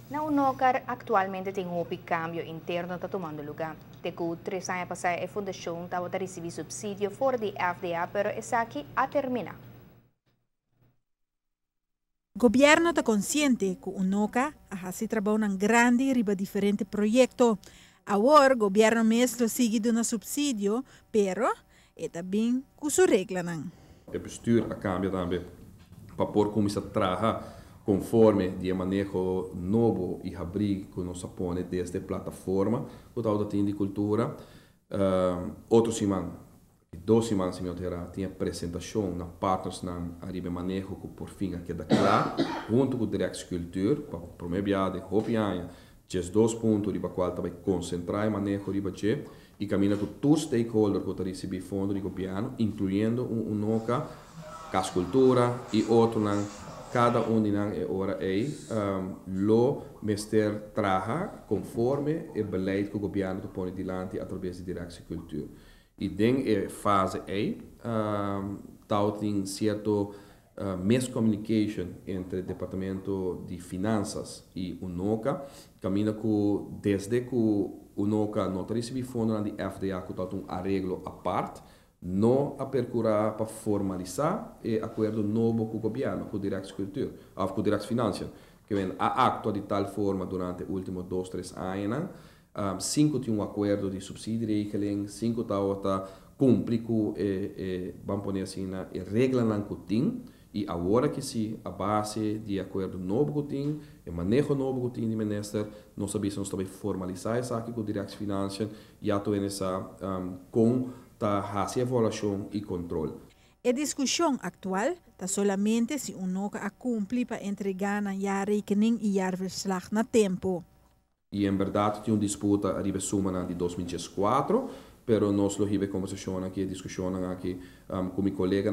Na UNOCAR, actualmente tem um cambio interno está tomando lugar. Tecu 3 anos passados, a fundação estava a receber subsídio fora de FDA, pero essa aqui a terminar. O governo está consciente que o UNOCA se trabalha em grande riba diferente projeto. Agora, o governo mesmo sigue dando subsídio, pero é também com sua regra. O bestuur a cambia também para pôr como se trabalha conforme de manejo novo e abrir que nós põe desde a plataforma o tal da de cultura. Outro semana, 2 semanas tinha apresentação na partners na arriba manejo que por fim aqui da claro junto com o Direct Cultura para promover de hopianha just 2 pontos riba qual vai concentrar manejo riba che e caminha com todos os stakeholders que estão recebendo fundo de governo, incluindo NOCA, Casa Cultura e outro cada de nós é hora lo mester traga conforme o beleid que o governo põe diante através de Direct Cultura. E dentro fase tem certo miscommunication entre o Departamento de Finanças e o NOCA, caminha com desde que o NOCA não recebe fundo de FDA que está um arreglo à parte, não a procurar para formalizar o acordo novo com o governo, com o Direct Cultura, ou com o Direct Financial, que vem a actua de tal forma durante os últimos 2-3 anos. 5 tem um acordo de subsídio de regeling, 5 está cumpre com vamos pôr assim, a regra que tem, e agora que se a base de acordo novo que tem, o manejo novo que tem de ministério, nós sabemos que nós formalizar isso aqui com o Direct Financial e a com a avaliação e controle. A discussão atual está somente se o NOCA cumpre para entregar na jaarrekening e jaarverslag na tempo. E em verdade tinha uma disputa arriba suma de 2014, pero nós lo hibe conversação aqui, discussão aqui com meu colega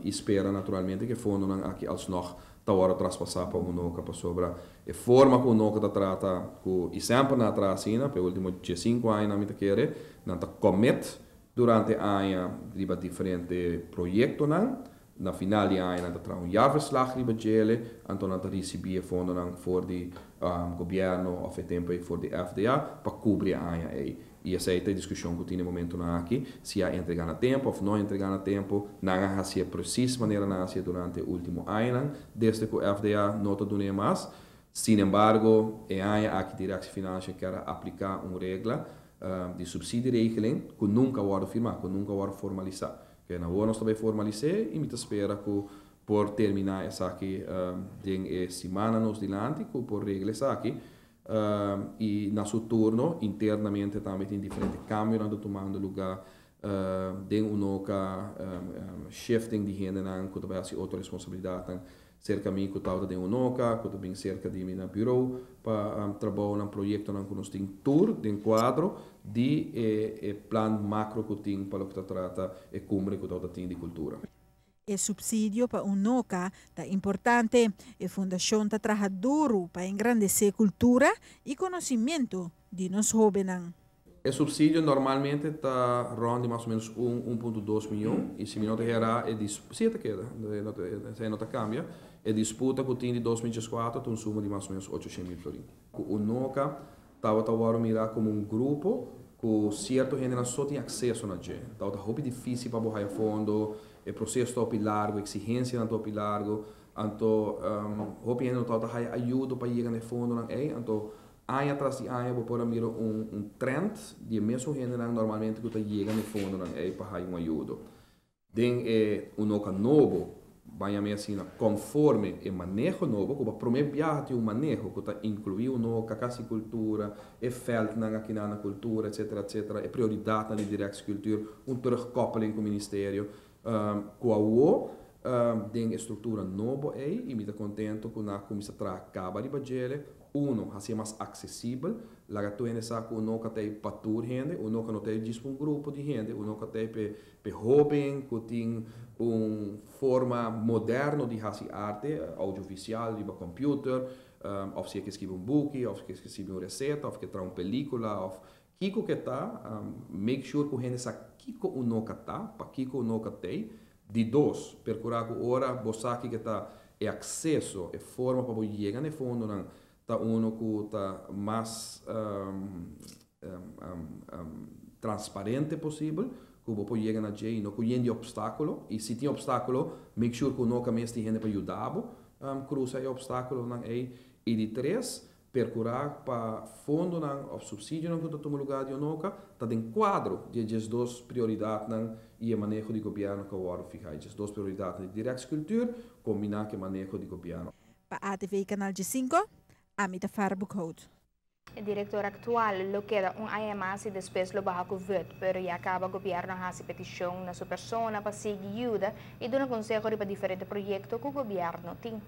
e espera naturalmente que fundo aqui alsnog tá hora traspassar para o NOCA para sobre a forma que o NOCA trata com e sempre na trasina, pelo último 5 anos na minha querer, não tá commit durante ano riba diferente projeto na final de ano nós tra jaarverslag riba gele, então nós receber fundo voor de governo of tempo voor de FDA para cobrir ano aí. E essa é a discussão que tem no momento aqui, se é entregar a tempo ou não entregar a tempo, não é se precisa maneira nasce durante o último ano, desde que o FDA não está dando mais. Sin embargo, é ano aqui Direct Financial quer aplicar uma regra de subsídio regeling que nunca vai firmar, que nunca vai formalizar. Que na hora nós também formalizar e me espera que por terminar essa aqui em semana nos dilante, que por regras aqui e na seu turno internamente também tem diferentes câmeras tomando lugar tem NOCA shifting de gente que também há outra responsabilidade cerca de mim que estava de NOCA que também cerca de mim na bureau para trabalhar num projeto que nós temos tour de quadro de plano macro que tem para o que trata e cumbre que estava tem de cultura. O subsídio para o NOCA é importante. A fundação está trabalhando duro para engrandecer a cultura e conhecimento de nós jovens. O subsídio normalmente está ronde mais ou menos 1,2 milhão e se não terá é disputa queda, não cambia, é disputa que tem de 2004 tem um suma de mais ou menos 800 mil florins. O NOCA estava mirar como um grupo que certo gente só tem acesso na gente, estava muito difícil para borrar fundo. O processo está largo, a exigência está largo, então, hope gente não está ajuda para chegar no fundo, então, ano atrás de ano, vou pôr mirar trend de mesmo gente normalmente que está chegando no fundo, para uma ajuda. Tem NOCA novo, vai assim, conforme o manejo novo, que o primeiro viagem um manejo que está incluído NOCA, casa cultura, felt aqui na cultura, etc, etc, prioridade na Direct Cultura, terugkoppeling com o Ministério. Com tem estrutura nova aí e me está contente com a comissão acaba de bater a ser mais acessível lá que tu ainda sabe que o NOCA tem para toda gente o NOCA não tem um grupo de gente o NOCA tem para jovem que tem uma forma moderna de fazer arte audiovisual de computer ou se quer escrever book ou se quer escrever uma receita ou se quer trazer uma película ou Kiko que está, make sure que a gente sabe Kiko o NOCA está, para Kiko o NOCA tem, de dois, procurar que ora você que está é acesso, é forma para você chegar no fundo, tá uno que tá mais transparente possível, que você pode chegar na J, não que obstáculo, e se tem obstáculo, make sure que não caminha tem gente para ajudar, cruzar o obstáculo na E, e de três, percurar para fundo o subsídio não que toma lugar de onoca, tá em quadro de as duas prioridades e o manejo de governo que o ficar, as duas prioridades de direito combinar com o manejo de governo. Para a ATV Canal G5, Amita Farbucode. El director actual lo queda un año más y después lo baja COVID, pero ya acaba el gobierno hace petición a su persona para seguir ayuda y da un consejo para diferentes proyectos que el gobierno tiene.